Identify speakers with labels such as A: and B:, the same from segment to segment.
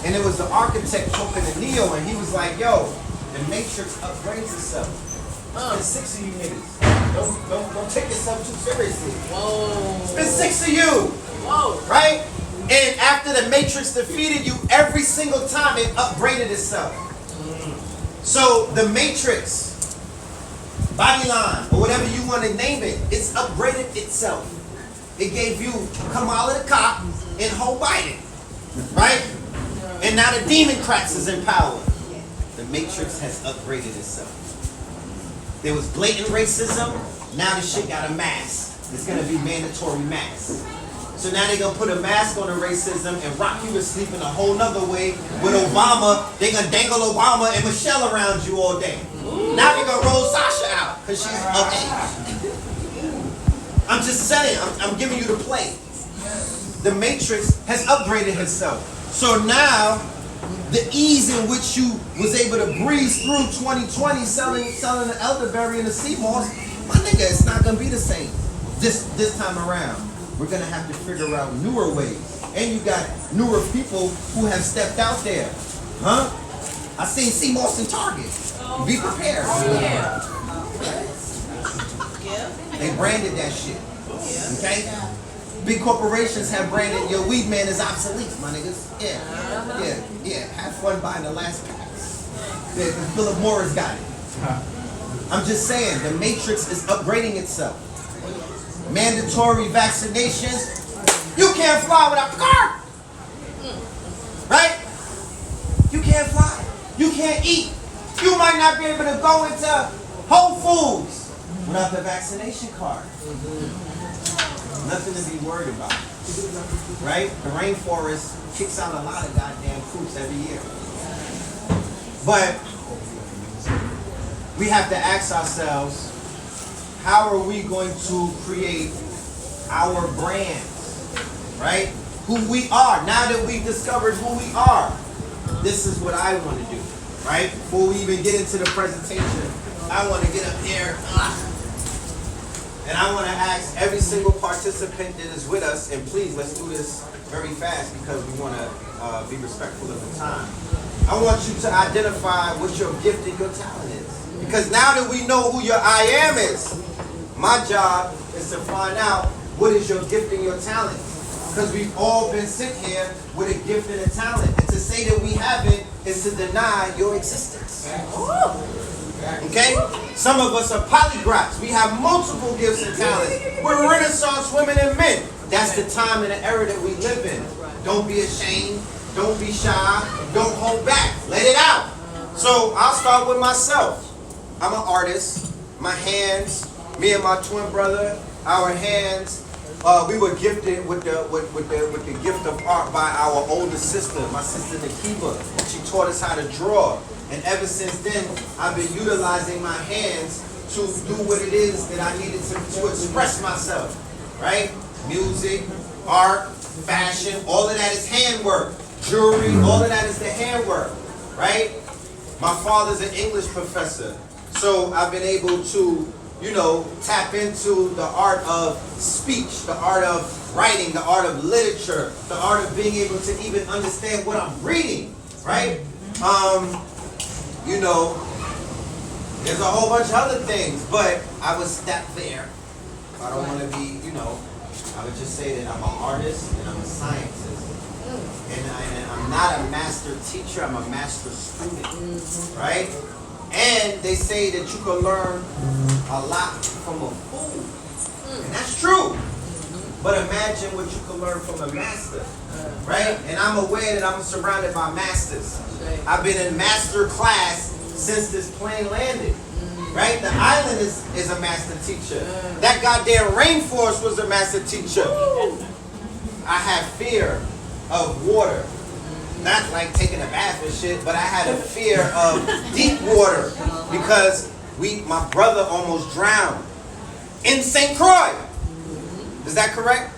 A: And it was the architect talking to Neo, and he was like, yo, the Matrix upgrades itself. It's been 6 of you niggas. Don't take yourself too seriously. Whoa. It's been 6 of you. Whoa. Right? And after the Matrix defeated you, every single time it upgraded itself. So the Matrix, Babylon, or whatever you want to name it, it's upgraded itself. It gave you Kamala the cop and Joe Biden. Right? And now the Democrats is in power. The Matrix has upgraded itself. There was blatant racism. Now the shit got a mask. It's going to be mandatory mask. So now they're going to put a mask on the racism and rock you to sleep in a whole nother way. With Obama, they're going to dangle Obama and Michelle around you all day. Now they're going to roll Sasha out because she's of age. I'm just saying, I'm giving you the play. The Matrix has upgraded itself. So now, the ease in which you was able to breeze through 2020 selling the elderberry and the sea moss, my nigga, it's not going to be the same this time around. We're going to have to figure out newer ways. And you got newer people who have stepped out there. Huh? I seen sea moss in Target. Be prepared. They branded that shit. Okay? Big corporations have branded your weed man is obsolete, my niggas. Yeah. Have fun buying the last packs. Philip Morris got it. I'm just saying, the Matrix is upgrading itself. Mandatory vaccinations. You can't fly without the car. Right? You can't fly. You can't eat. You might not be able to go into Whole Foods without the vaccination card. Nothing to be worried about. Right? The rainforest kicks out a lot of goddamn fruits every year. But we have to ask ourselves, how are we going to create our brands? Right? Who we are. Now that we've discovered who we are, this is what I want to do. Right? Before we even get into the presentation, I want to get up here. And I want to ask every single participant that is with us, and please, let's do this very fast because we want to be respectful of the time. I want you to identify what your gift and your talent is. Because now that we know who your I am is, my job is to find out what is your gift and your talent. Because we've all been sent here with a gift and a talent. And to say that we haven't is to deny your existence. Okay? Some of us are polyglots. We have multiple gifts and talents. We're Renaissance women and men. That's the time and the era that we live in. Don't be ashamed. Don't be shy. Don't hold back. Let it out. So I'll start with myself. I'm an artist. My hands, me and my twin brother, our hands, we were gifted with the gift of art by our older sister, my sister Nakiba. She taught us how to draw. And ever since then, I've been utilizing my hands to do what it is that I needed to express myself, right? Music, art, fashion, all of that is handwork. Jewelry, all of that is the handwork, right? My father's an English professor, so I've been able to, tap into the art of speech, the art of writing, the art of literature, the art of being able to even understand what I'm reading, right? There's a whole bunch of other things, but I would step there. I don't want to be, I would just say that I'm an artist and I'm a scientist. And I'm not a master teacher, I'm a master student, right? And they say that you can learn a lot from a fool. And that's true. But imagine what you can learn from a master, right? And I'm aware that I'm surrounded by masters. I've been in master class since this plane landed, right? The island is a master teacher. That goddamn rainforest was a master teacher. I have fear of water. Not like taking a bath and shit, but I had a fear of deep water because my brother almost drowned in St. Croix. Is that correct?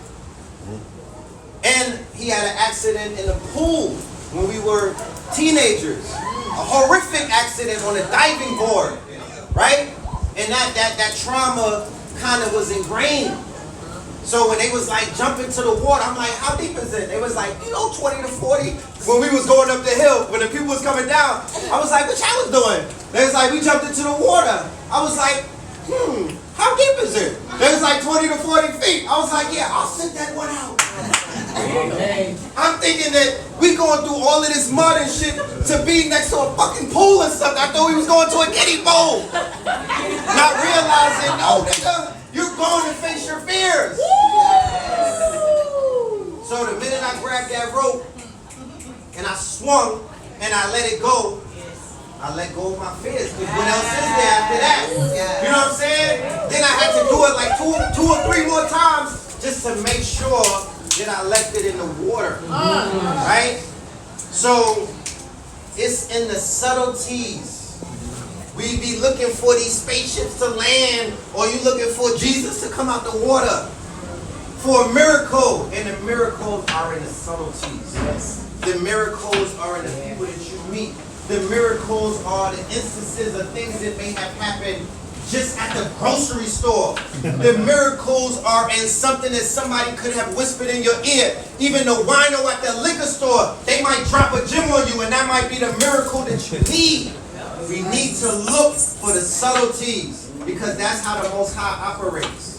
A: And he had an accident in the pool when we were teenagers. A horrific accident on a diving board, right? And that trauma kind of was ingrained. So when they was like jumping to the water, I'm like, how deep is it? They was like, 20 to 40. When we was going up the hill, when the people was coming down, I was like, what y'all was doing? They was like, we jumped into the water. I was like, how deep is it? They was like 20 to 40 feet. I was like, yeah, I'll sit that one out. I'm thinking that we going through all of this mud and shit to be next to a fucking pool and stuff. I thought we was going to a kiddie bowl. Not realizing, no, nigga, you're going to face your fears. So the minute I grabbed that rope and I swung and I let it go, I let go of my fears. Because what else is there after that? You know what I'm saying? Then I had to do it like two or three more times just to make sure that I left it in the water. Right? So it's in the subtleties. We be looking for these spaceships to land, or you looking for Jesus to come out the water for a miracle. And the miracles are in the subtleties. The miracles are in the people that you meet. The miracles are the instances of things that may have happened just at the grocery store. The miracles are in something that somebody could have whispered in your ear. Even the wino at the liquor store, they might drop a gem on you, and that might be the miracle that you need. We need to look for the subtleties, because that's how the Most High operates.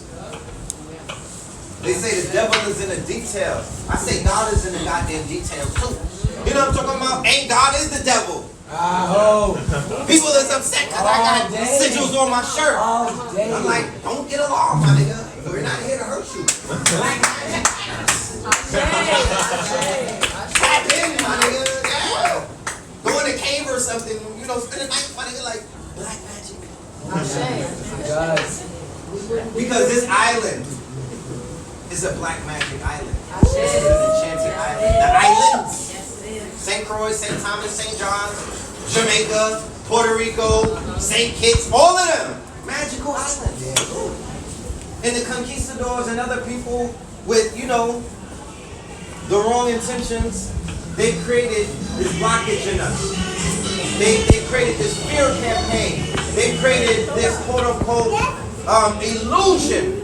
A: They say the devil is in the details. I say God is in the goddamn details too. You know what I'm talking about? Ain't God is the devil. People is upset because I got sigils on my shirt. I'm like, don't get along, my nigga. We're not here to hurt you. Tap in, my nigga. Yeah. Go in a cave or something, spend a night, my nigga, like black magic. Because this island is a black magic island. This is an enchanted island. The islands. St. Croix, St. Thomas, St. John's, Jamaica, Puerto Rico, St. Kitts, all of them. Magical islands. And the conquistadors and other people with, the wrong intentions, they created this blockage in us. They created this fear campaign. They created this quote-unquote illusion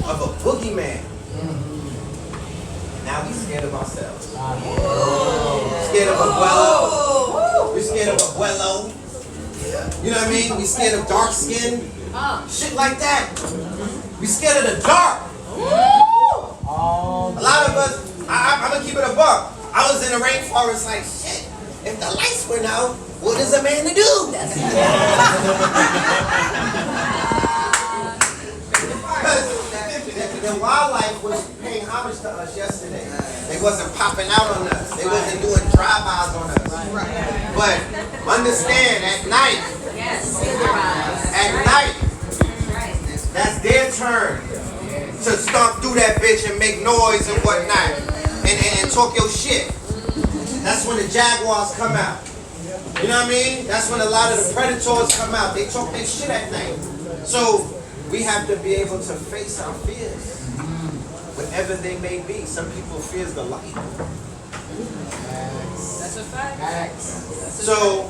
A: of a boogeyman. Now we scared of ourselves. Scared of Abuelo. We're scared of Abuelo. You know what I mean? We scared of dark skin. Shit like that. We scared of the dark. A lot of us, I'm going to keep it a buck. I was in the rainforest like, shit, if the lights went out, what is a man to do? The wildlife was paying homage to us yesterday. They wasn't popping out on us. They wasn't doing drive-bys on us. But understand, at night, that's their turn to stomp through that bitch and make noise and whatnot and talk your shit. That's when the jaguars come out. You know what I mean? That's when a lot of the predators come out. They talk their shit at night. So we have to be able to face our fears, whatever they may be. Some people fears the light.
B: That's a fact.
A: So,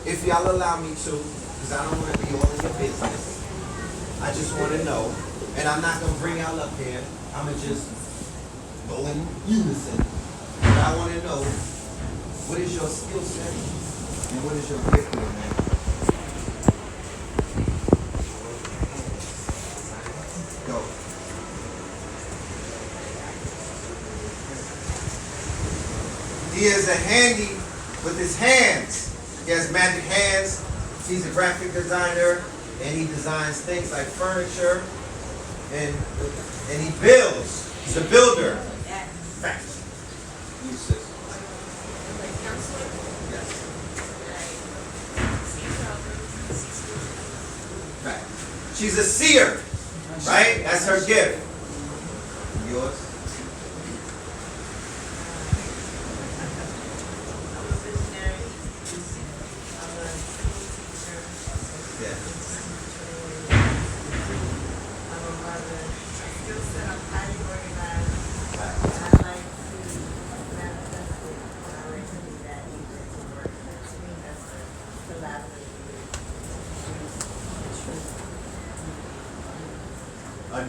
A: if y'all allow me to, because I don't want to be all in your business, I just want to know, and I'm not going to bring y'all up here, I'm going to just go in unison. But I want to know, what is your skill set, and what is your gift, man? Go. He is a handy with his hands. He has magic hands. He's a graphic designer, and he designs things like furniture, and he builds. He's a builder. Facts. Use this. Yes. Facts. She's a seer, right? That's her gift. Yours.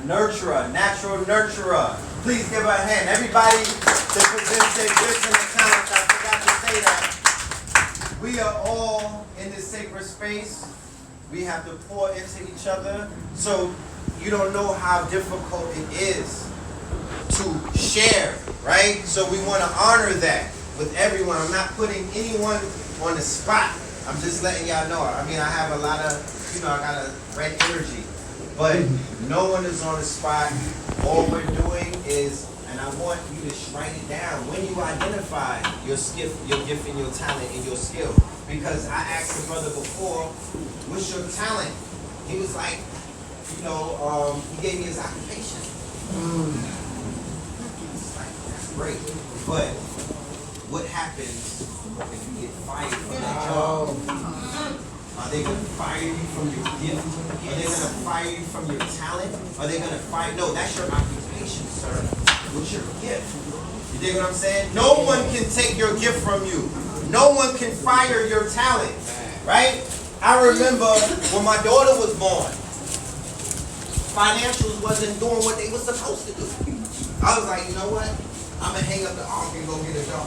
A: nurturer, natural nurturer. Please give her a hand. Everybody that presents their gifts and their talents, I forgot to say that. We are all in this sacred space. We have to pour into each other. So you don't know how difficult it is to share, right? So we want to honor that with everyone. I'm not putting anyone on the spot. I'm just letting y'all know. I mean, I have a lot of, I got a red energy. But no one is on the spot. All we're doing is, and I want you to write it down, when you identify your gift and your talent and your skill. Because I asked the brother before, what's your talent? He was like, he gave me his occupation. It's like, that's great. But what happens if you get fired from that job? Are they going to fire you from your gift? Are they going to fire you from your talent? Are they going to fire? No, that's your occupation, sir. What's your gift? You dig what I'm saying? No one can take your gift from you. No one can fire your talent, right? I remember when my daughter was born, financials wasn't doing what they were supposed to do. I was like, you know what? I'm going to hang up the ark and go get a job.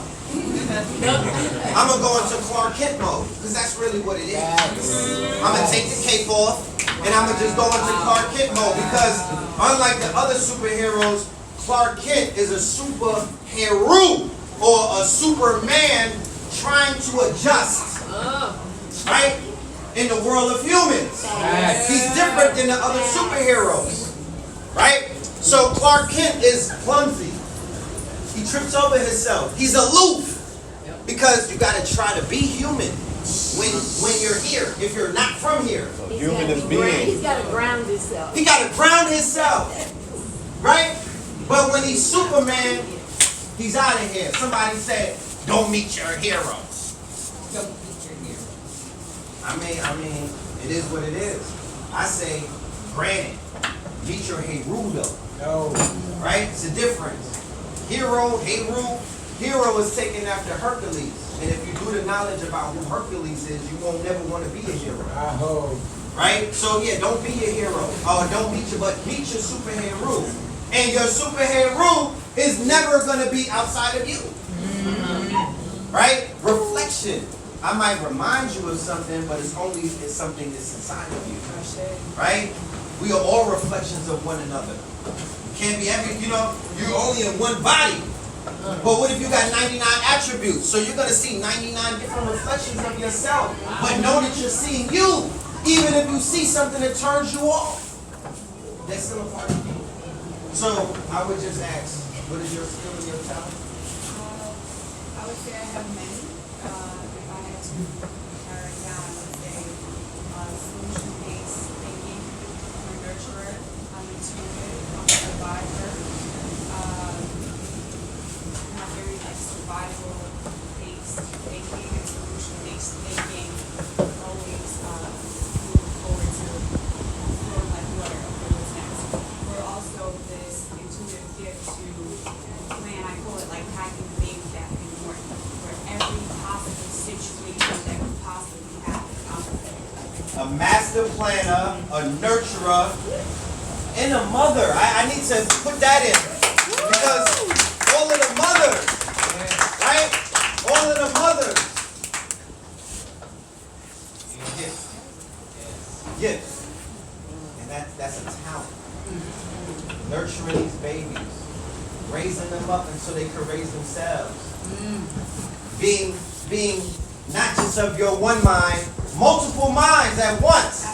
A: I'm going to go into Clark Kent mode, because that's really what it is. I'm going to take the cape off, and I'm going to just go into Clark Kent mode, because unlike the other superheroes, Clark Kent is a superhero, or a Superman trying to adjust, right, in the world of humans. He's different than the other superheroes, right? So Clark Kent is clumsy. He trips over himself. He's aloof. Because you got to try to be human when you're here. If you're not from here.
B: So human is being.
C: He's got to ground himself.
A: He got to ground himself. Right? But when he's Superman, he's out of here. Somebody said, don't meet your heroes. Don't meet your heroes. I mean, it is what it is. I say, granted, meet your hero though. No. Right? It's a difference. Hero is taken after Hercules. And if you do the knowledge about who Hercules is, you won't never want to be a hero. Right? So yeah, don't be a hero. Or don't meet your, but meet your superhero. And your superhero is never going to be outside of you. Right? Reflection. I might remind you of something, but it's something that's inside of you. Right? We are all reflections of one another. Can't be you're only in one body. But what if you got 99 attributes? So you're going to see 99 different reflections of yourself. But know that you're seeing you. Even if you see something that turns you off. That's still a part of you. So I would just ask, what is your skill and your talent?
D: I would say I have many. If I had to narrow it down, I would say solution-based thinking. I'm a nurturer. I'm intuitive. I'm a survivor. I'm very survival-based thinking and solution-based thinking. Always moving forward to feeling like water. Okay, what's next? We're also this intuitive gift to plan. I call it like hacking the baby back in the morning, where every possible situation that could possibly happen.
A: A master planner, a nurturer, and a mother. I need to put that in. Because all of the mothers, right? All of the mothers. Gifts. And that's a talent. Nurturing these babies. Raising them up until they can raise themselves. Being not just of your one mind, multiple minds at once.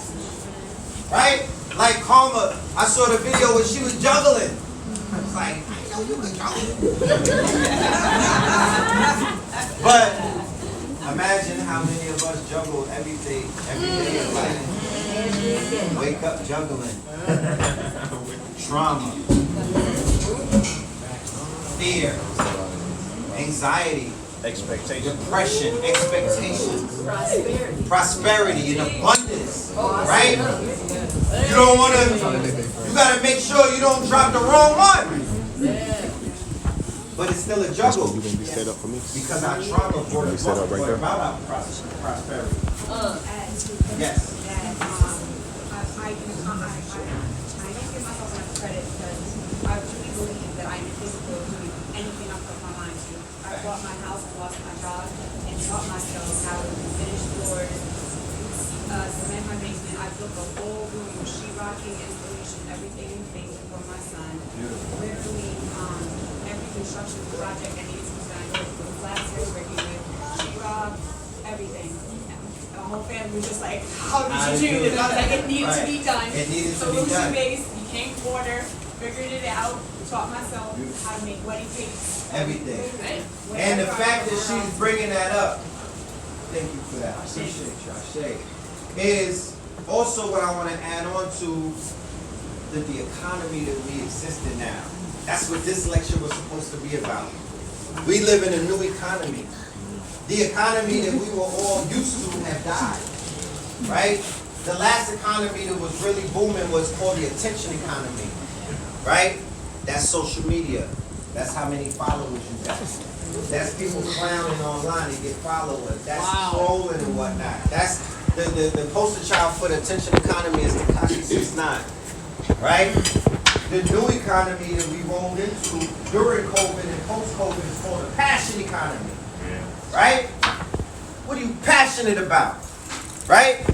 A: Right? Like Karma, I saw the video where she was juggling. I was like, I know you can juggle. But imagine how many of us juggle every day of life. Wake up juggling. Trauma. Fear. Anxiety.
B: Expectation.
A: Depression. Expectations. Prosperity and abundance. Right? You don't want to, you got to make sure you don't drop the wrong one. But it's still a juggle.
B: You gonna be set up for me?
A: Because our trauma brought about our prosperity. Yes.
D: I don't give myself enough credit because I truly believe that I am capable of doing anything I put my mind to. I bought my house, I lost my job, and taught myself how to finish floors, cement my basement. I built a whole room, sheetrocking, installation, everything in place for my son. Literally, every construction project that needs to be done, with glass here, working with sheetrock, everything. The whole family was just like, how did you do this? I was like, it needed to be done.
A: It needed to
D: So
A: be done.
D: base, became quarter, figured it out, taught myself how to make wedding cakes.
A: Everything.
D: Whatever
A: And the
D: I
A: fact that
D: go
A: she's
D: around.
A: bringing that up, thank you for that. I appreciate you. I say, is also what I want to add on to the economy that we exist in now. That's what this lecture was supposed to be about. We live in a new economy. The economy that we were all used to have died, right? The last economy that was really booming was called the attention economy, right? That's social media. That's how many followers you got. That's people clowning online to get followers. That's trolling and whatnot. That's the poster child for the attention economy is Tekashi 6ix9ine, right? The new economy that we rolled into during COVID and post-COVID is called the passion economy, right? What are you passionate about, right?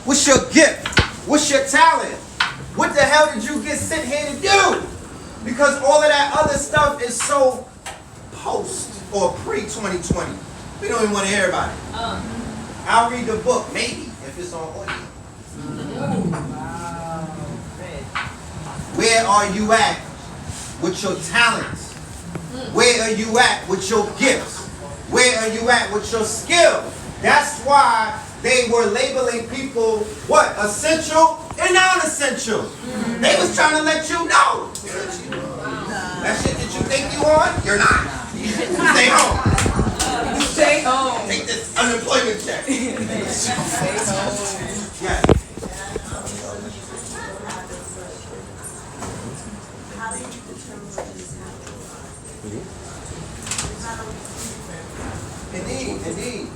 A: What's your gift? What's your talent? What the hell did you get sent here to do? Because all of that other stuff is so post or pre-2020. We don't even want to hear about it. I'll read the book, maybe, if it's on audio. Where are you at with your talents? Where are you at with your gifts? Where are you at with your skill? That's why they were labeling people, what, essential and non-essential. They was trying to let you know. That shit that you think you on, you're not. Stay home.
D: Stay home.
A: Take this unemployment check. Yeah. Indeed.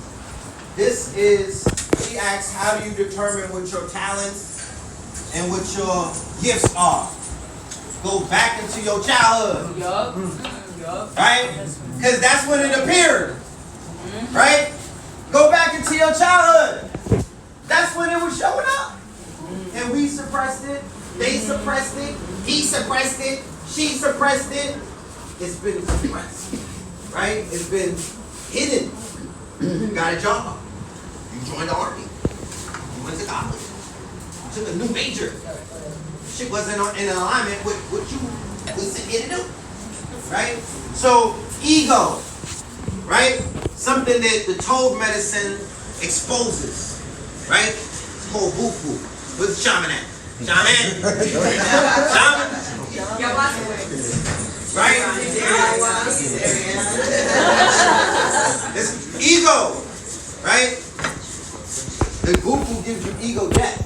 A: This is, she asks, how do you determine what your talents and what your gifts are? Go back into your childhood. Right? Because that's when it appeared. Right? Go back into your childhood. That's when it was showing up. And we suppressed it. They suppressed it. He suppressed it. She suppressed it. It's been suppressed. Right? It's been hidden. You got a job. You joined the army. You went to college. You took a new major. Shit wasn't in alignment with what you was sent here to do. Right? So, ego. Right? Something that the toad medicine exposes. Right? It's called bufu. Where's the shaman at? Shaman? Shaman? Right? It's ego. Right? The bufu gives you ego death.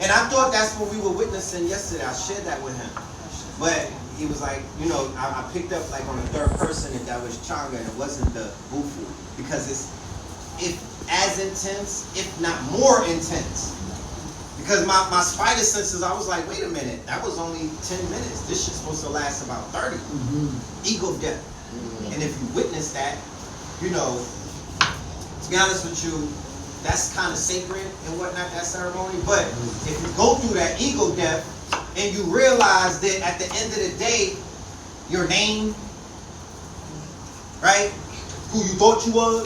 A: And I thought that's what we were witnessing yesterday. I shared that with him. But he was like, you know, I picked up like on the third person that was Changa and it wasn't the bufu. Because it's as intense, if not more intense. Because my spider senses, I was like, wait a minute, that was only 10 minutes. This shit's supposed to last about 30. Ego death. And if you witness that, you know, to be honest with you, that's kind of sacred and whatnot, that ceremony. But if you go through that ego death and you realize that at the end of the day, your name, right? Who you thought you was,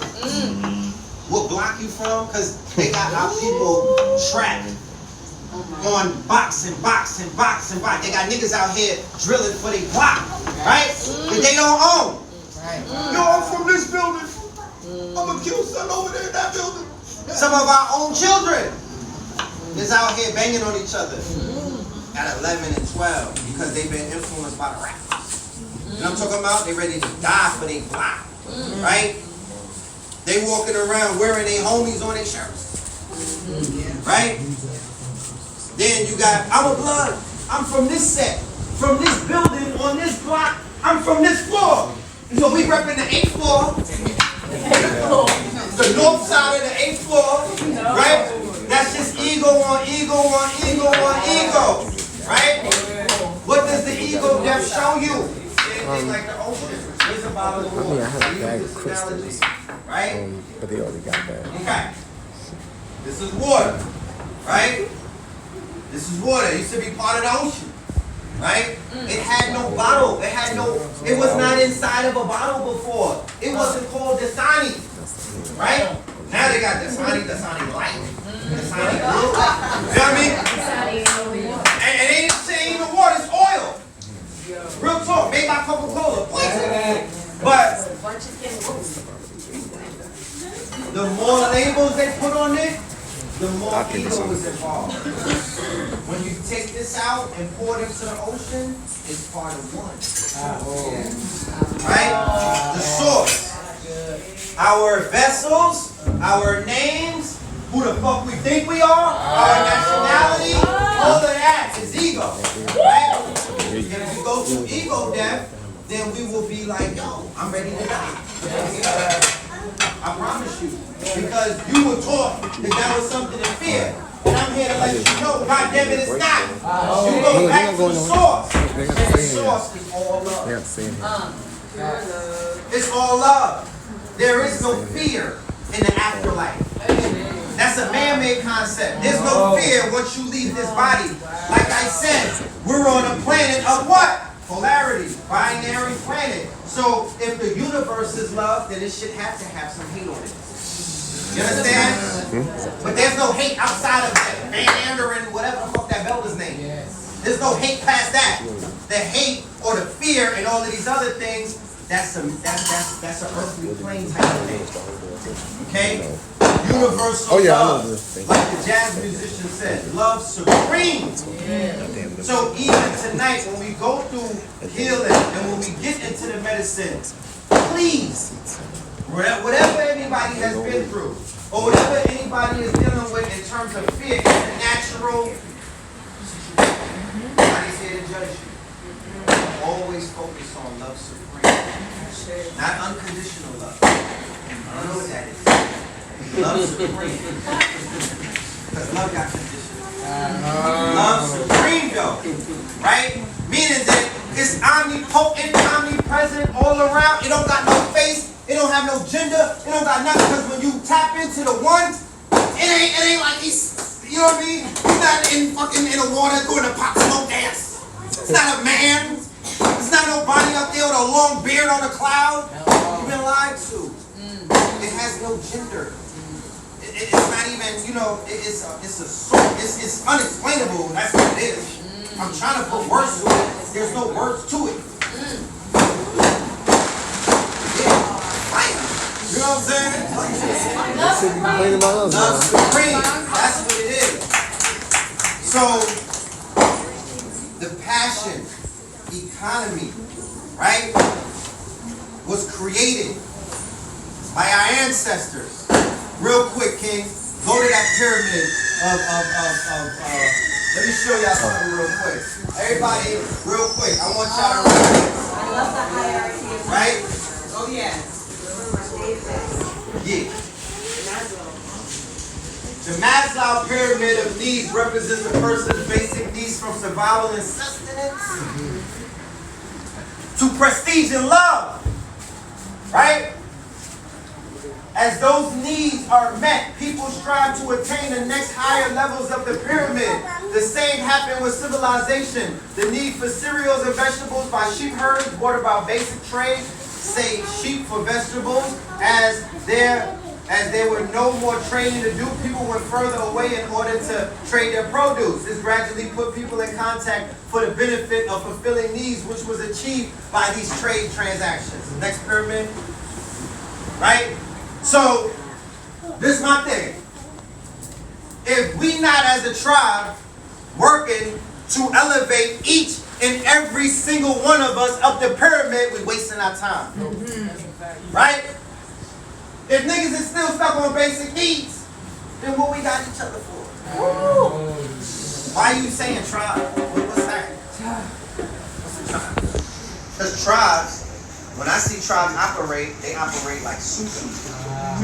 A: what block you from, because they got our people trapped on box and box and box and box. They got niggas out here drilling for their block, right? That they don't own. Yo, I'm from this building. I'm gonna kill son over there in that building. Some of our own children is out here banging on each other at 11 and 12 because they've been influenced by the rappers. You know what I'm talking about? They ready to die for their block, right? They walking around wearing their homies on their shirts, right? Then you got, I'm a blood. I'm from this set, from this building, on this block. I'm from this floor. So we repping the 8th floor. The north side of the 8th floor, right? That's just ego on ego on ego on ego. Right? What does the ego depth show you? Anything like the ocean. Here's a bottle of water.
C: I had a
A: I use
C: bag
A: this
C: of crystals.
A: analogy, right?
C: But they already got that.
A: Okay. This is water, right? This is water. It used to be part of the ocean, right? It had no bottle. It was not inside of a bottle before. It wasn't called Dasani, right? Now they got Dasani Light, Dasani Blue. You know what I mean? And it ain't saying even water, it's oil. Real talk, made by Coca-Cola. But the more labels they put on it, the more ego is involved. When you take this out and pour it into the ocean, it's part of one. Right? The source. Our vessels, our names, who the fuck we think we are, our nationality, all of that is ego. Right? If we go through ego death, then we will be like, yo, I'm ready to die. I promise you. Because you were taught that was something to fear. And I'm here to let you know, God damn it, it's not. You go back to the source. And the source is all love. It's all love. There is no fear in the afterlife. That's a man-made concept. There's no fear once you leave this body. Like I said, we're on a planet of what? Polarity, binary planet. So if the universe is love, then it should have to have some hate on it. You understand? But there's no hate outside of that Mandarin, whatever the fuck that belt is named. There's no hate past that. The hate or the fear and all of these other things, that's an earthly plane type of thing. Okay? Universal love. Like the jazz musician said, love supreme. So even tonight when we go through healing and when we get into the medicine, please, whatever anybody has been through, or whatever anybody is dealing with in terms of fear, it's a natural. Nobody's here to judge you. Always focus on love supreme, not unconditional love. I don't know what that is. Love supreme, because love got conditional. Love supreme though, right? Meaning that it's omnipotent, omnipresent, all around. It don't got no face. It don't have no gender. It don't got nothing. Because when you tap into the one, it ain't like he's, you know what I mean? He's not in the water doing a pop smoke dance. It's not a man. It's not nobody up there with a long beard on a cloud. You've been lied to. It has no gender. It's not even, you know, it's a source. It's unexplainable. That's what it is. I'm trying to put words to it. There's no words to it. You know what I'm saying? Love supreme. That's what it is. So, the passion, economy, right, was created by our ancestors. Real quick, King, go to that pyramid let me show y'all something real quick. Everybody, real quick, I want y'all to read this.
E: I love the hierarchy.
A: Right?
E: Oh, yeah.
A: Yeah. The Maslow pyramid of needs represents a person's basic needs from survival and sustenance to prestige and love. Right? As those needs are met, people strive to attain the next higher levels of the pyramid. The same happened with civilization. The need for cereals and vegetables by sheep herders brought about basic trade, say sheep for vegetables. As there were no more trading to do, people went further away in order to trade their produce. This gradually put people in contact for the benefit of fulfilling needs, which was achieved by these trade transactions. Next pyramid. Right? So, this is my thing. If we not as a tribe working to elevate each and every single one of us up the pyramid, we wasting our time. Right? If niggas is still stuck on basic needs, then what we got each other for? Why are you saying tribe? What's that? What's a tribe? Because tribes, when I see tribes operate, they operate like super.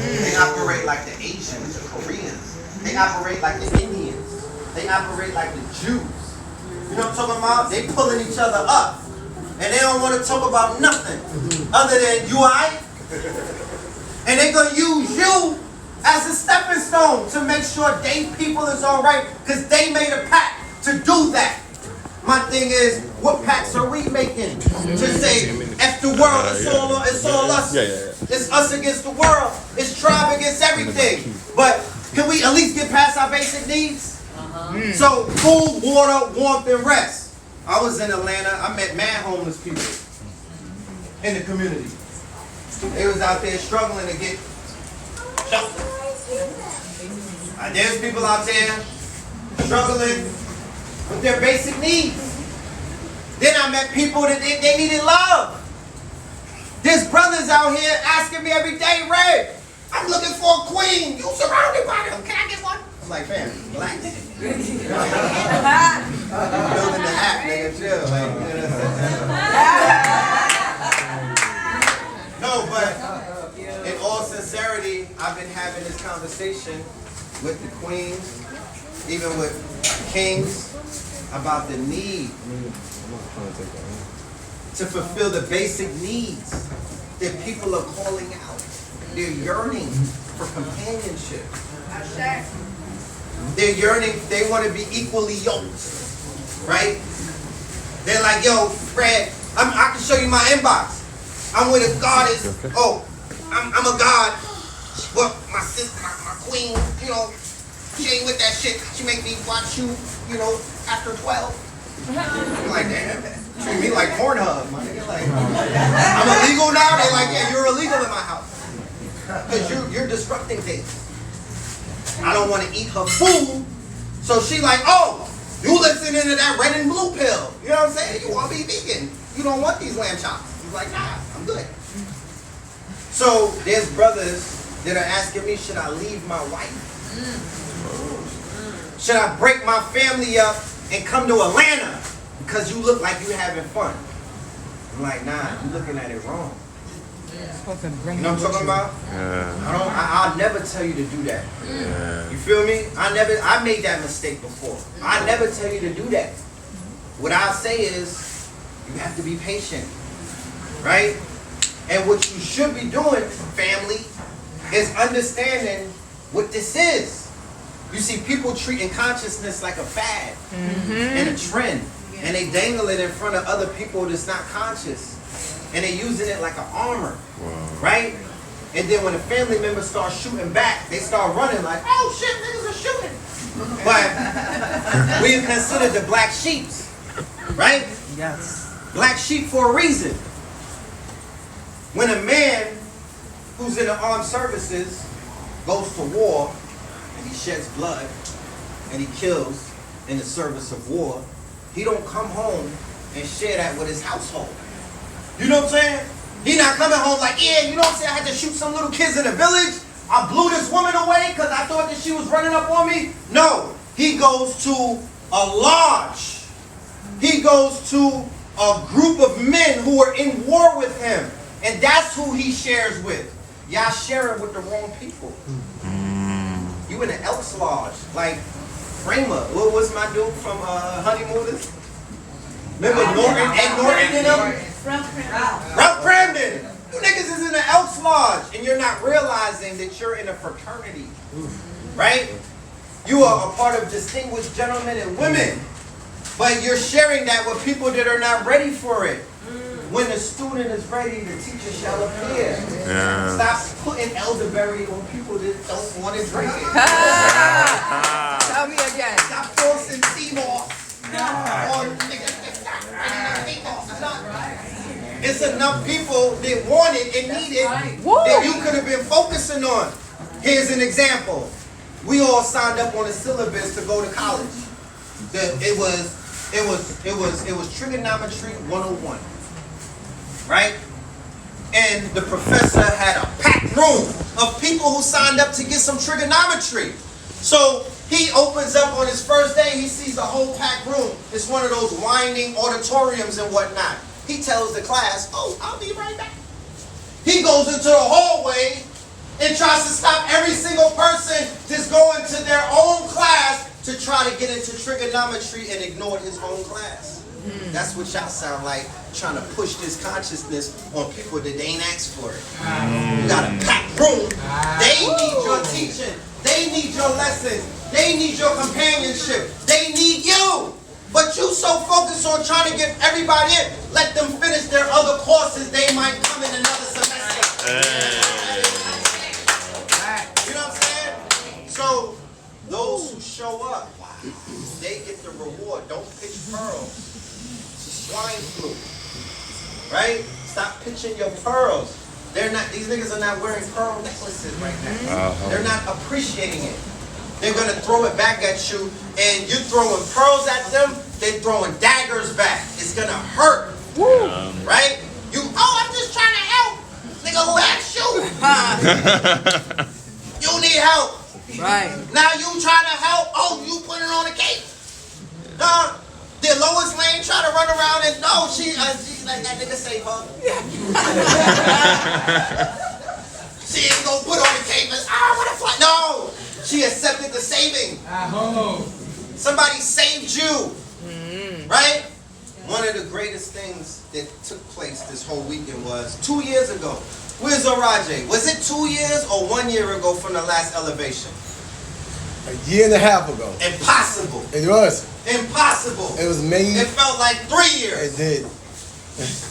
A: They operate like the Asians, the Koreans. They operate like the Indians. They operate like the Jews. You know what I'm talking about? They pulling each other up. And they don't want to talk about nothing other than you alright? And they're going to use you as a stepping stone to make sure they people is alright because they made a pact to do that. My thing is, what pacts are we making to say, F the world, it's all us. It's us against the world. It's tribe against everything. But can we at least get past our basic needs? So, food, water, warmth, and rest. I was in Atlanta. I met mad homeless people in the community. They was out there struggling to get shelter. There's people out there struggling with their basic needs. Then I met people that they needed love. There's brothers out here asking me every day, Ray, I'm looking for a queen. You surrounded by them. Can I get one? I'm like, fam, relax. Building the app, nigga, chill. Like, you know no, but in all sincerity, I've been having this conversation with the queens, even with kings, about the need to fulfill the basic needs that people are calling out. They're yearning for companionship. They're yearning, they want to be equally yoked, right? They're like, yo, Fred, I can show you my inbox. I'm with a goddess. Oh, I'm a god. Well, my sister, my queen, you know, she ain't with that shit. She make me watch you, you know, after 12. I'm like, damn, treat me like Pornhub. My nigga, like, I'm illegal now? They're like, yeah, you're illegal in my house. Because you're disrupting things. I don't want to eat her food. So she like, oh, you listening to that red and blue pill. You know what I'm saying? You want to be vegan. You don't want these lamb chops. He's like, nah, I'm good. So there's brothers that are asking me, should I leave my wife? Should I break my family up and come to Atlanta because you look like you're having fun? I'm like, nah, you're looking at it wrong. You know what I'm talking about? I'll never tell you to do that. You feel me? I made that mistake before. I never tell you to do that. What I'll say is, you have to be patient, right? And what you should be doing, family, is understanding what this is. You see, people treating consciousness like a fad and a trend, and they dangle it in front of other people that's not conscious. And they're using it like an armor, right? And then when the family members start shooting back, they start running like, oh shit, niggas are shooting. But we are considered the black sheeps, right?
E: Yes.
A: Black sheep for a reason. When a man who's in the armed services goes to war and he sheds blood and he kills in the service of war, he don't come home and share that with his household. You know what I'm saying? He not coming home like, yeah, you know what I'm saying? I had to shoot some little kids in the village. I blew this woman away because I thought that she was running up on me. No, he goes to a lodge. He goes to a group of men who are in war with him. And that's who he shares with. Y'all sharing with the wrong people. You in the Elks Lodge. Like, Kramer. What was my dude from Honeymooners? Remember Norton, Ed Norton and them? Ralph Cramden. You niggas is in the Elks Lodge and you're not realizing that you're in a fraternity. Right? You are a part of distinguished gentlemen and women. But you're sharing that with people that are not ready for it. When the student is ready, the teacher shall appear. Stop putting elderberry on people that don't want to drink it.
E: Tell me again.
A: Stop forcing sea moss on niggas. It's enough people that want it and need it that you could have been focusing on. Here's an example. We all signed up on a syllabus to go to college. It was trigonometry 101. Right? And the professor had a packed room of people who signed up to get some trigonometry. So he opens up on his first day, he sees a whole packed room. It's one of those winding auditoriums and whatnot. He tells the class, oh, I'll be right back. He goes into the hallway and tries to stop every single person that's going to their own class to try to get into trigonometry and ignored his own class. That's what y'all sound like, trying to push this consciousness on people that they ain't asked for it. You got a packed room. They need your teaching. They need your lessons. They need your companionship. They need you. But you so focused on trying to get everybody in, let them finish their other courses. They might come in another semester. You know what I'm saying? So those who show up, they get the reward. Don't pitch pearls. Swine flu, right? Stop pitching your pearls. They're not. These niggas are not wearing pearl necklaces right now. They're not appreciating it. They're gonna throw it back at you, and you're throwing pearls at them. They're throwing daggers back. It's gonna hurt, right? You. Oh, I'm just trying to help. Nigga, who asked you? You need help.
E: Right.
A: Now you trying to help. Oh, you put it on the cake. Nah. The Lois Lane try to run around and no, she's like that nigga save her. She ain't gonna put on the cake and I wanna fly. No, she accepted the saving. Somebody saved you, right? One of the greatest things that took place this whole weekend was 2 years ago. Where's Oraje? Was it 2 years or 1 year ago from the last elevation?
C: A year and a half ago.
A: Impossible.
C: It was.
A: Impossible.
C: It was made.
A: It felt like 3 years.
C: It did.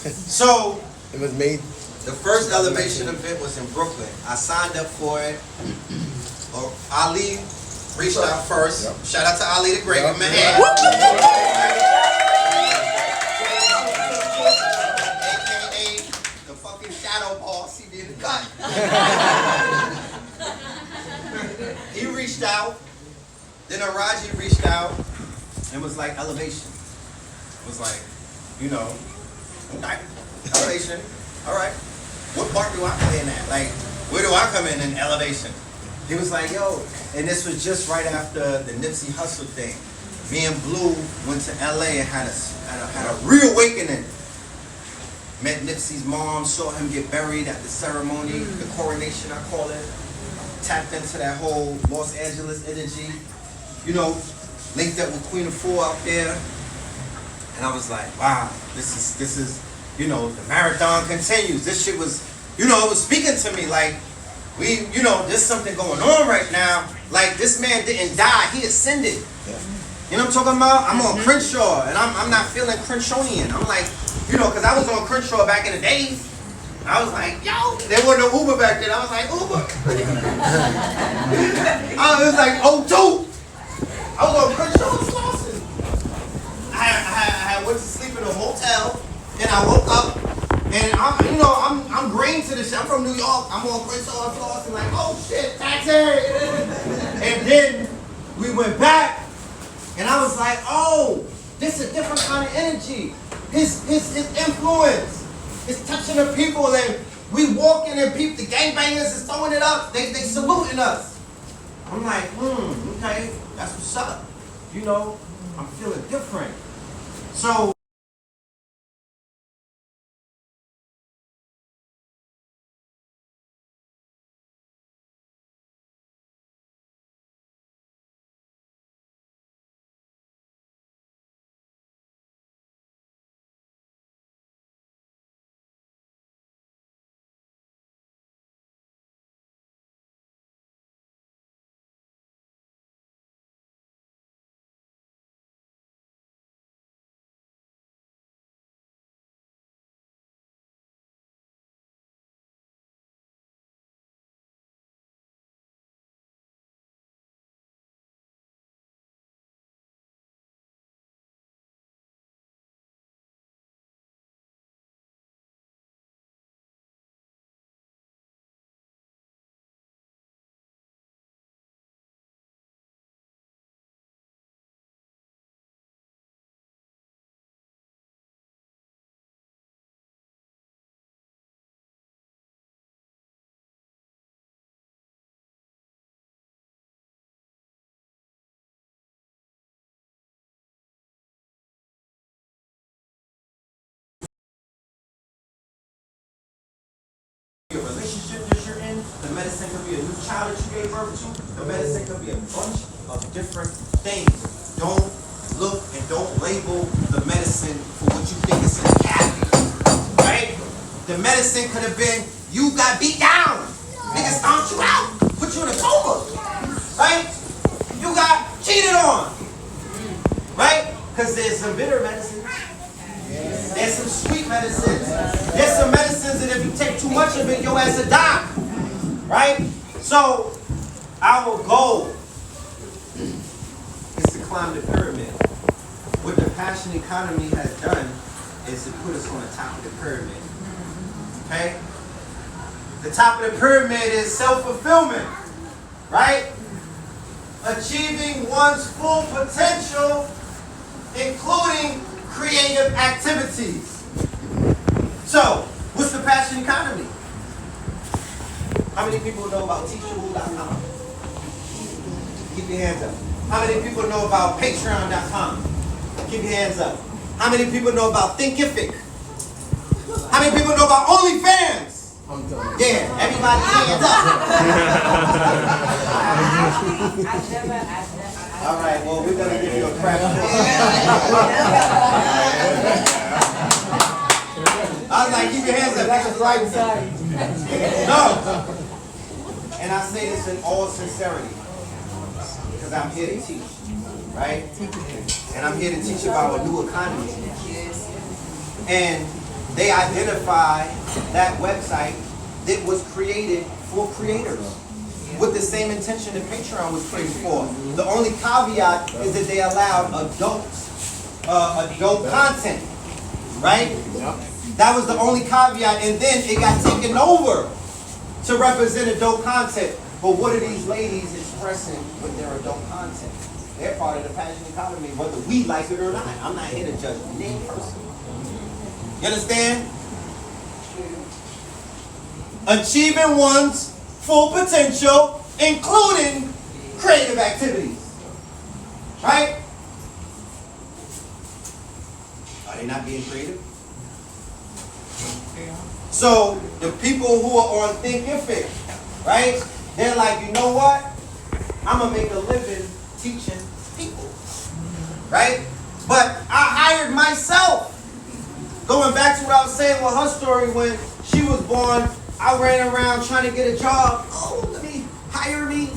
A: So
C: it was made.
A: The first elevation event was in Brooklyn. I signed up for it. Ali reached out first. Yep. Shout out to Ali the Great. Yep. Man. AKA the fucking shadow boss. He did the cut. He reached out. Then Araji reached out and was like, elevation. It was like, you know, okay, elevation. All right. What part do I play in that? Like, where do I come in elevation? He was like, yo, and this was just right after the Nipsey Hussle thing. Me and Blue went to LA and had a reawakening. Met Nipsey's mom, saw him get buried at the ceremony, the coronation, I call it. Tapped into that whole Los Angeles energy. You know, linked up with Queen of Four out there. And I was like, wow, this is, you know, the marathon continues. This shit was, you know, it was speaking to me like, you know, there's something going on right now. Like, this man didn't die, he ascended. Yeah. You know what I'm talking about? I'm on Crenshaw, and I'm not feeling Crenshawnian. I'm like, you know, because I was on Crenshaw back in the days. I was like, yo, there wasn't no Uber back then. I was like, Uber. I was like, O2. I was on Crenshaw and Slauson. I went to sleep in a hotel, and I woke up, and I'm green to this shit. I'm from New York. I'm on Crenshaw and Slauson, like, oh shit, taxi. And then we went back, and I was like, oh, this is a different kind of energy. His influence is touching the people, and we walking and people, the gangbangers is throwing it up. They saluting us. I'm like, okay, that's what's up. You know, I'm feeling different. So a relationship that you're in, the medicine could be a new child that you gave birth to, the medicine could be a bunch of different things. Don't look and don't label the medicine for what you think is in the cabinet. Right? The medicine could have been, you got beat down. Niggas stomped you out. Put you in a coma. Right? You got cheated on. Right? Because there's some bitter medicines. There's some sweet medicines. There's some medicines that if you take too much of it, your ass will die. Right? So, our goal is to climb the pyramid. What the passion economy has done is to put us on the top of the pyramid. Okay? The top of the pyramid is self-fulfillment. Right? Achieving one's full potential, including creative activities. So, what's the passion economy? How many people know about teachable.com? Keep your hands up. How many people know about patreon.com? Keep your hands up. How many people know about Thinkific? How many people know about OnlyFans? Yeah, everybody hands up. All right, well, we're going to give you a crash course. I was like, keep your hands up. That's the right side. No. And I say this in all sincerity, because I'm here to teach, right? And I'm here to teach about a new economy. And they identify that website that was created for creators with the same intention that Patreon was created for. The only caveat is that they allowed adult content, right? That was the only caveat, and then it got taken over to represent adult content. But what are these ladies expressing with their adult content? They're part of the passion economy, whether we like it or not. I'm not here to judge any person. You understand? Achieving one's full potential, including creative activities. Right? Are they not being creative? So, the people who are on Thinkific, right? They're like, you know what? I'm going to make a living teaching people. Right? But I hired myself. Going back to what I was saying with her story, when she was born, I ran around trying to get a job. Oh, let me hire me.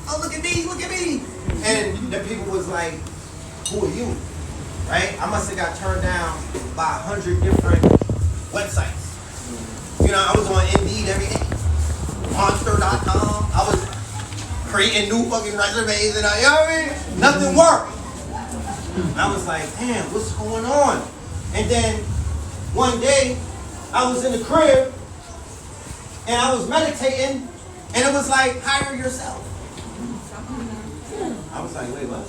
A: Oh, look at me, look at me. And the people was like, who are you? Right? I must have got turned down by 100 different websites. You know, I was on Indeed every day. Monster.com. I was creating new fucking resumes and you know what I mean? Nothing worked. And I was like, damn, what's going on? And then one day, I was in the crib and I was meditating and it was like, hire yourself. I was like, wait, what?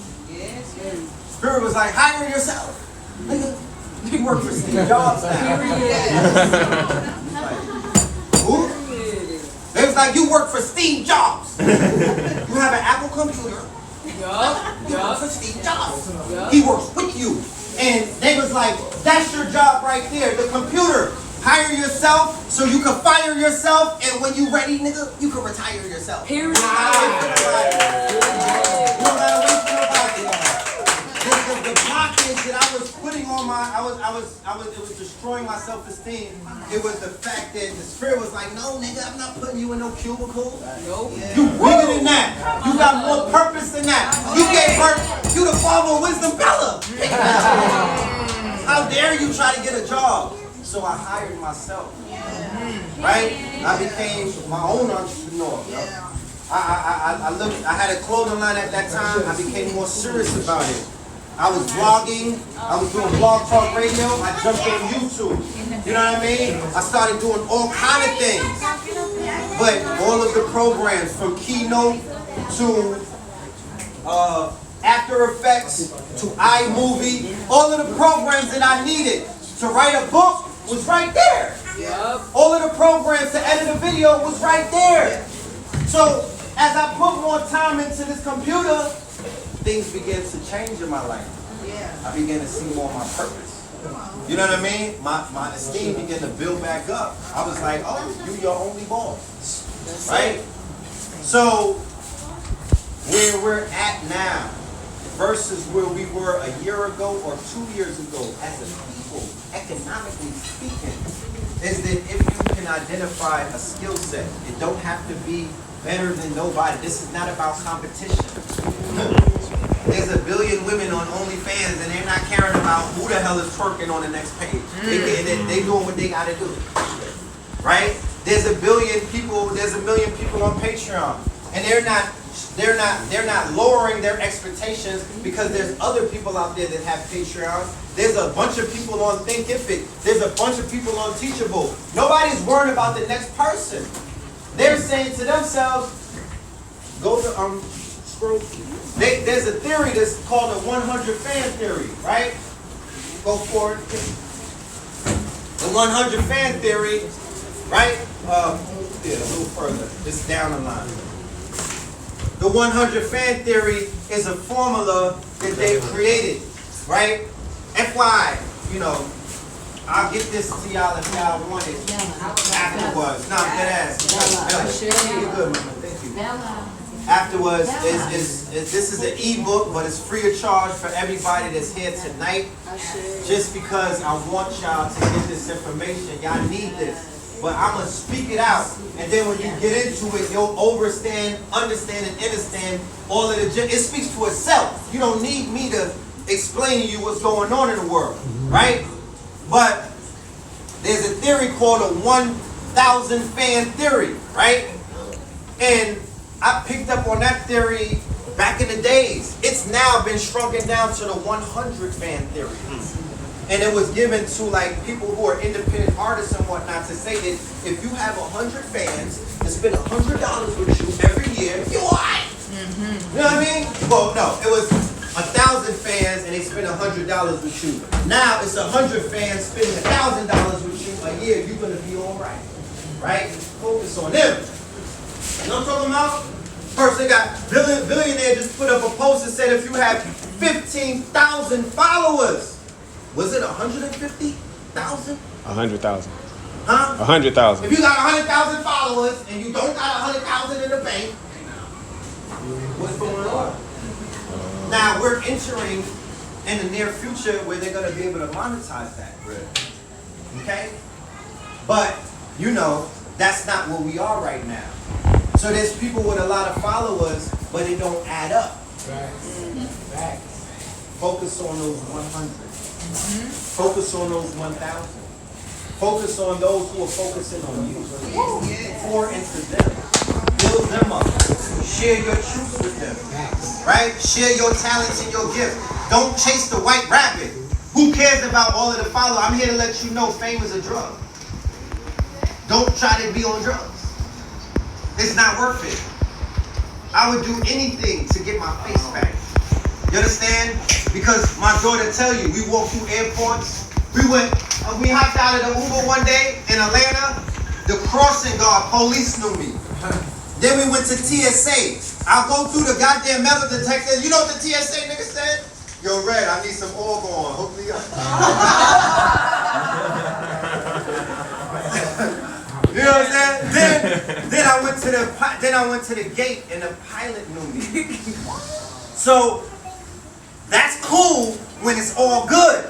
A: Spirit was like, hire yourself. Nigga, you work for Steve Jobs now. Like, who? It was like, you work for Steve Jobs. You have an Apple computer. You work for Steve Jobs. He works with you. And they was like, that's your job right there, the computer. Hire yourself so you can fire yourself, and when you ready, nigga, you can retire yourself. Period. You don't gotta wait for nobody. The blockage that I was putting on it was destroying my self-esteem. It was the fact that the spirit was like, no, nigga, I'm not putting you in no cubicle. Nope. You bigger than that. You got more purpose than that. You gave birth, you the father of Wisdom Bella. How dare you try to get a job? So I hired myself. Right? I became my own entrepreneur. I had a clothing line at that time. I became more serious about it. I was blogging. I was doing blog talk radio. I jumped on YouTube. You know what I mean? I started doing all kind of things. But all of the programs, from Keynote to After Effects to iMovie, all of the programs that I needed to write a book was right there. All of the programs to edit a video was right there. So as I put more time into this computer, things began to change in my life. I began to see more of my purpose. You know what I mean? My esteem began to build back up. I was like, oh, you're your only boss. Right? So where we're at now versus where we were a year ago or 2 years ago as a people, economically speaking, is that if you can identify a skill set, it don't have to be better than nobody. This is not about competition. There's a billion women on OnlyFans and they're not caring about who the hell is twerking on the next page. They doing what they gotta do. Right? There's a million people on Patreon. And they're not lowering their expectations because there's other people out there that have Patreon. There's a bunch of people on Thinkific. There's a bunch of people on Teachable. Nobody's worried about the next person. They're saying to themselves, go to scroll. There's a theory that's called the 100 fan theory, right? Go for it. The 100 fan theory, right? A little further. It's down the line. The 100 fan theory is a formula that they created, right? FYI, I'll get this to y'all if y'all want it afterwards. No, dead ass. You're good, mama. Thank you. Afterwards, this is an ebook, but it's free of charge for everybody that's here tonight. Just because I want y'all to get this information. Y'all need this. But I'm going to speak it out. And then when you get into it, you'll understand all of the... It speaks to itself. You don't need me to explain to you what's going on in the world. Right? But there's a theory called a 1,000 fan theory. Right? And I picked up on that theory back in the days. It's now been shrunken down to the 100 fan theory. And it was given to like people who are independent artists and whatnot to say that if you have 100 fans that spend $100 with you every year, you alright. You know what I mean? Well, no, it was 1,000 fans and they spend $100 with you. Now it's 100 fans spending $1,000 with you a year. You're gonna be alright, right? Focus on them. You know what I'm talking about? Person got billionaire just put up a post that said if you have 15,000 followers. Was it 150,000?
B: 100,000.
A: Huh?
B: 100,000.
A: If you got 100,000 followers and you don't got 100,000 in the bank, what's going on? Now we're entering in the near future where they're going to be able to monetize that. Okay? But, that's not where we are right now. So there's people with a lot of followers, but it don't add up. Facts. Focus on those 100. Focus on those 1,000. Focus on those who are focusing on you. Pour into them. Build them up. Share your truth with them. Right? Share your talents and your gifts. Don't chase the white rabbit. Who cares about all of the followers? I'm here to let you know fame is a drug. Don't try to be on drugs. It's not worth it. I would do anything to get my face back. You understand? Because my daughter tell you, we walk through airports. We hopped out of the Uber one day in Atlanta. The crossing guard, police knew me. Then we went to TSA. I'll go through the goddamn metal detector. You know what the TSA nigga said? Yo, Red, I need some oil going. Hook me up. You know what I'm saying? Then I went to the gate and the pilot knew me. So that's cool when it's all good.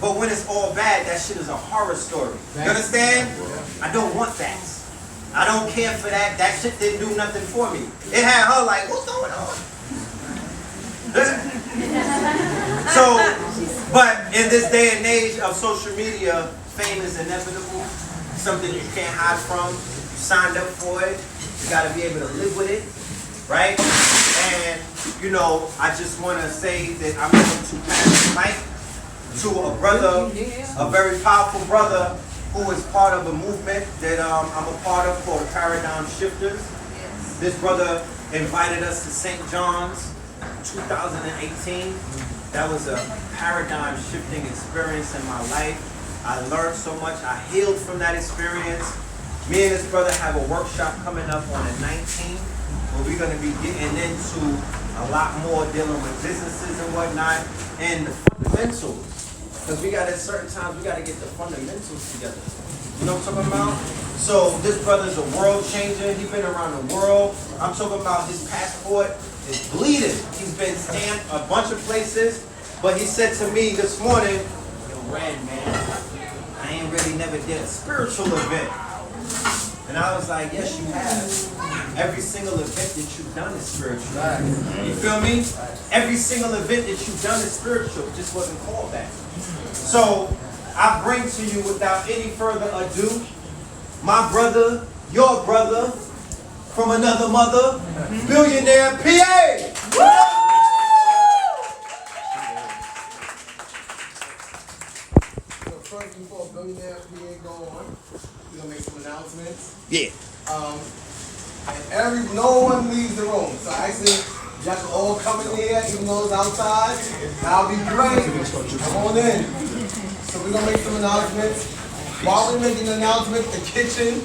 A: But when it's all bad, that shit is a horror story. You understand? I don't want that. I don't care for that. That shit didn't do nothing for me. It had her like, what's going on? But in this day and age of social media, fame is inevitable. Something you can't hide from. You signed up for it. You got to be able to live with it. Right? And, I just want to say that I'm going to pass the mic to a brother, a very powerful brother who is part of a movement that I'm a part of called Paradigm Shifters. This brother invited us to St. John's 2018. That was a paradigm shifting experience in my life. I learned so much. I healed from that experience. Me and this brother have a workshop coming up on the 19th where we're going to be getting into a lot more dealing with businesses and whatnot and the fundamentals. Because we got at certain times, we got to get the fundamentals together. You know what I'm talking about? So this brother's a world changer. He's been around the world. I'm talking about his passport is bleeding. He's been stamped a bunch of places. But he said to me this morning, yo, Red, man, I ain't really never did a spiritual event. And I was like, yes, you have. Every single event that you've done is spiritual. You feel me? Every single event that you've done is spiritual. It just wasn't called that. So I bring to you without any further ado, my brother, your brother, from another mother, Billionaire PA.
C: So first, before Billionaire PA go on, we're gonna make some announcements.
B: Yeah.
C: And no one leaves the room. So actually, y'all can all come in here, even though it's outside. That'll be great. Come on in. So we're gonna make some announcements. While we're making the announcements, the kitchen